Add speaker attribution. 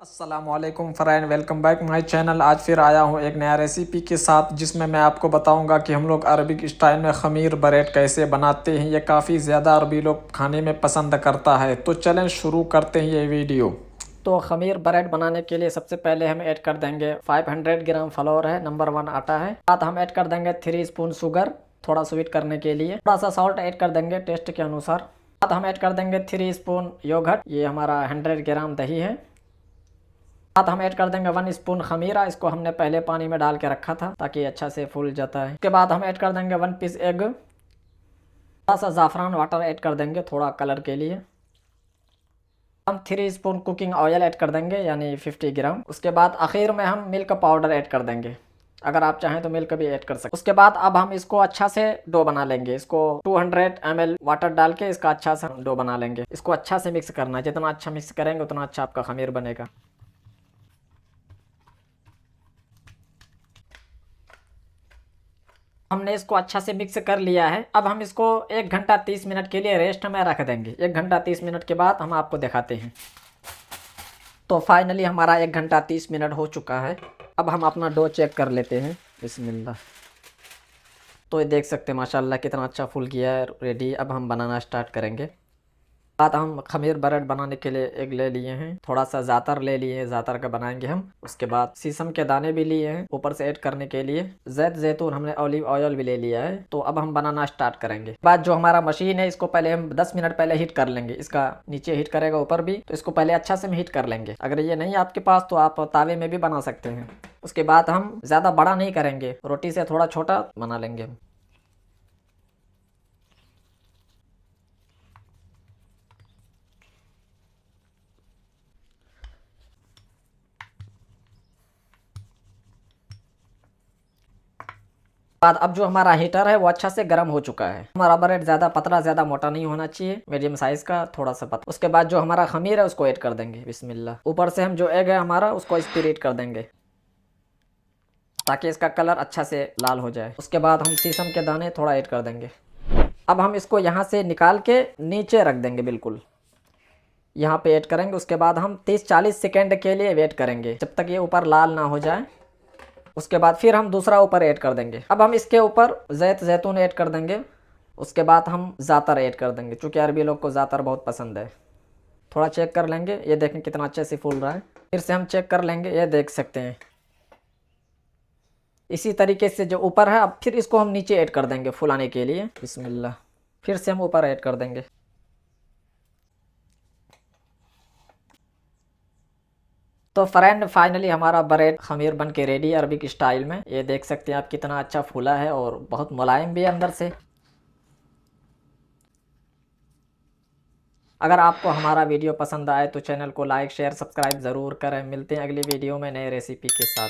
Speaker 1: अस्सलामुअलैकुम friend, welcome back my channel. आज फिर आया हूँ एक नया रेसिपी के साथ जिसमें मैं आपको बताऊंगा कि हम लोग अरबिक स्टाइल में खमीर ब्रेड कैसे बनाते हैं। ये काफ़ी ज़्यादा अरबी लोग खाने में पसंद करता है। तो चलें शुरू करते हैं ये वीडियो। तो खमीर ब्रेड बनाने के लिए सबसे पहले हम ऐड कर देंगे 500 ग्राम फ्लोर है, नंबर 1 आटा है। साथ हम ऐड कर देंगे 3 स्पून शुगर, थोड़ा स्वीट करने के लिए। थोड़ा सा सॉल्ट ऐड कर देंगे टेस्ट के अनुसार। साथ हम ऐड कर देंगे 3 स्पून योगर्ट, ये हमारा 100 ग्राम दही है। साथ हम ऐड कर देंगे 1 स्पून खमीरा, इसको हमने पहले पानी में डाल के रखा था ताकि अच्छा से फूल जाता है। उसके बाद हम ऐड कर देंगे 1 पीस एग। थोड़ा सा ज़ाफ़रान वाटर ऐड कर देंगे थोड़ा कलर के लिए। हम 3 स्पून कुकिंग ऑयल ऐड कर देंगे यानी 50 ग्राम। उसके बाद आखिर में हम मिल्क पाउडर ऐड कर देंगे, अगर आप चाहें तो मिल्क भी ऐड कर सकते। उसके बाद अब हम इसको अच्छा से डो बना लेंगे। इसको 200 ml वाटर डाल के इसका अच्छा सा डो बना लेंगे। इसको अच्छा से मिक्स करना है, जितना अच्छा मिक्स करेंगे उतना अच्छा आपका खमीर बनेगा। हमने इसको अच्छा से मिक्स कर लिया है। अब हम इसको 1 घंटा 30 मिनट के लिए रेस्ट में रख देंगे। 1 घंटा 30 मिनट के बाद हम आपको दिखाते हैं। तो फाइनली हमारा 1 घंटा 30 मिनट हो चुका है। अब हम अपना डो चेक कर लेते हैं। बिस्मिल्लाह। तो ये देख सकते हैं माशाल्लाह कितना अच्छा फूल किया है। रेडी, अब हम बनाना स्टार्ट करेंगे। बाद हम खमीर ब्रेड बनाने के लिए एग ले लिए हैं, थोड़ा सा ज़ातर ले लिए हैं, ज़ातर का बनाएंगे हम। उसके बाद सीसम के दाने भी लिए हैं ऊपर से ऐड करने के लिए। जैतून हमने ऑलिव ऑयल भी ले लिया है। तो अब हम बनाना स्टार्ट करेंगे। बाद जो हमारा मशीन है इसको पहले हम 10 मिनट पहले हीट कर लेंगे। इसका नीचे हीट करेगा, ऊपर भी, तो इसको पहले अच्छा से हम हीट कर लेंगे। अगर ये नहीं है आपके पास तो आप तावे में भी बना सकते हैं। उसके बाद हम ज़्यादा बड़ा नहीं करेंगे, रोटी से थोड़ा छोटा बना लेंगे हम। बाद अब जो हमारा हीटर है वो अच्छा से गर्म हो चुका है। हमारा ब्रेड ज़्यादा पतला ज़्यादा मोटा नहीं होना चाहिए, मीडियम साइज का, थोड़ा सा पतला। उसके बाद जो हमारा खमीर है उसको ऐड कर देंगे। बिस्मिल्लाह। ऊपर से हम जो एग है हमारा उसको स्प्रेड कर देंगे ताकि इसका कलर अच्छा से लाल हो जाए। उसके बाद हम सीसम के दाने थोड़ा ऐड कर देंगे। अब हम इसको यहाँ से निकाल के नीचे रख देंगे, बिल्कुल यहाँ पे ऐड करेंगे। उसके बाद हम 30-40 सेकेंड के लिए वेट करेंगे जब तक ये ऊपर लाल ना हो जाए। उसके बाद फिर हम दूसरा ऊपर ऐड कर देंगे। अब हम इसके ऊपर जैतून ऐड कर देंगे। उसके बाद हम ज़ातर ऐड कर देंगे, क्योंकि अरबी लोग को ज़ातर बहुत पसंद है। थोड़ा चेक कर लेंगे, ये देखें कितना अच्छे से फूल रहा है। फिर से हम चेक कर लेंगे, ये देख सकते हैं। इसी तरीके से जो ऊपर है, अब फिर इसको हम नीचे ऐड कर देंगे फुलाने के लिए। बिस्मिल्लाह। फिर से हम ऊपर ऐड कर देंगे। तो फ्रेंड फाइनली हमारा ब्रेड खमीर बन के रेडी है अरबिक स्टाइल में। ये देख सकते हैं आप कितना अच्छा फूला है और बहुत मुलायम भी है अंदर से। अगर आपको हमारा वीडियो पसंद आए तो चैनल को लाइक शेयर सब्सक्राइब ज़रूर करें। मिलते हैं अगली वीडियो में नए रेसिपी के साथ।